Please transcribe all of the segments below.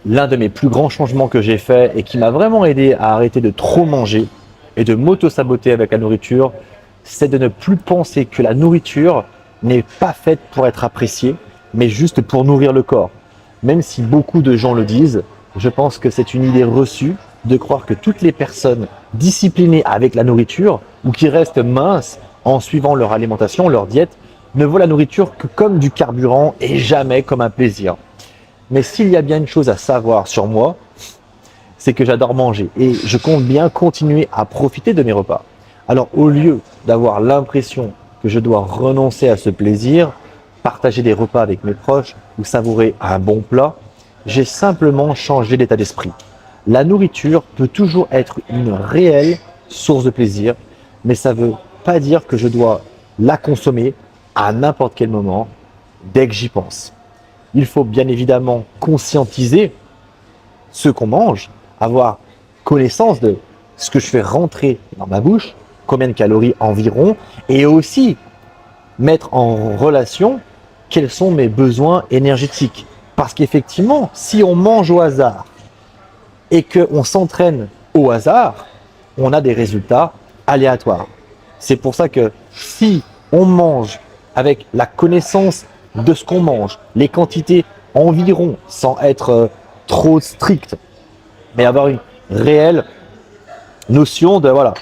L'un de mes plus grands changements que j'ai fait et qui m'a vraiment aidé à arrêter de trop manger et de m'auto-saboter avec la nourriture, c'est de ne plus penser que la nourriture n'est pas faite pour être appréciée, mais juste pour nourrir le corps. Même si beaucoup de gens le disent, je pense que c'est une idée reçue de croire que toutes les personnes disciplinées avec la nourriture ou qui restent minces en suivant leur alimentation, leur diète, ne voient la nourriture que comme du carburant et jamais comme un plaisir. Mais s'il y a bien une chose à savoir sur moi, c'est que j'adore manger et je compte bien continuer à profiter de mes repas. Alors au lieu d'avoir l'impression que je dois renoncer à ce plaisir, partager des repas avec mes proches ou savourer un bon plat, j'ai simplement changé d'état d'esprit. La nourriture peut toujours être une réelle source de plaisir, mais ça ne veut pas dire que je dois la consommer à n'importe quel moment, dès que j'y pense. Il faut bien évidemment conscientiser ce qu'on mange, avoir connaissance de ce que je fais rentrer dans ma bouche, combien de calories environ, et aussi mettre en relation quels sont mes besoins énergétiques. Parce qu'effectivement, si on mange au hasard et qu'on s'entraîne au hasard, on a des résultats aléatoires. C'est pour ça que si on mange avec la connaissance de ce qu'on mange, les quantités environ, sans être trop strict, mais avoir une réelle notion de voilà,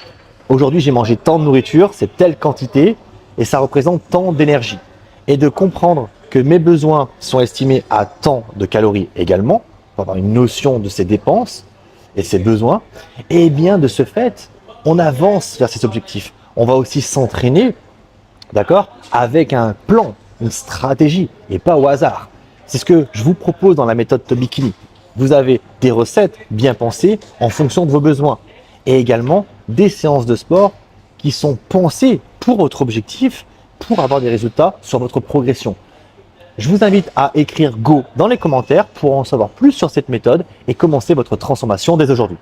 aujourd'hui j'ai mangé tant de nourriture, c'est telle quantité et ça représente tant d'énergie. Et de comprendre que mes besoins sont estimés à tant de calories également, pour avoir une notion de ses dépenses et ses besoins, et bien de ce fait, on avance vers ces objectifs. On va aussi s'entraîner, d'accord, avec un plan, une stratégie et pas au hasard. C'est ce que je vous propose dans la méthode Tobikini. Vous avez des recettes bien pensées en fonction de vos besoins et également des séances de sport qui sont pensées pour votre objectif, pour avoir des résultats sur votre progression. Je vous invite à écrire Go dans les commentaires pour en savoir plus sur cette méthode et commencer votre transformation dès aujourd'hui.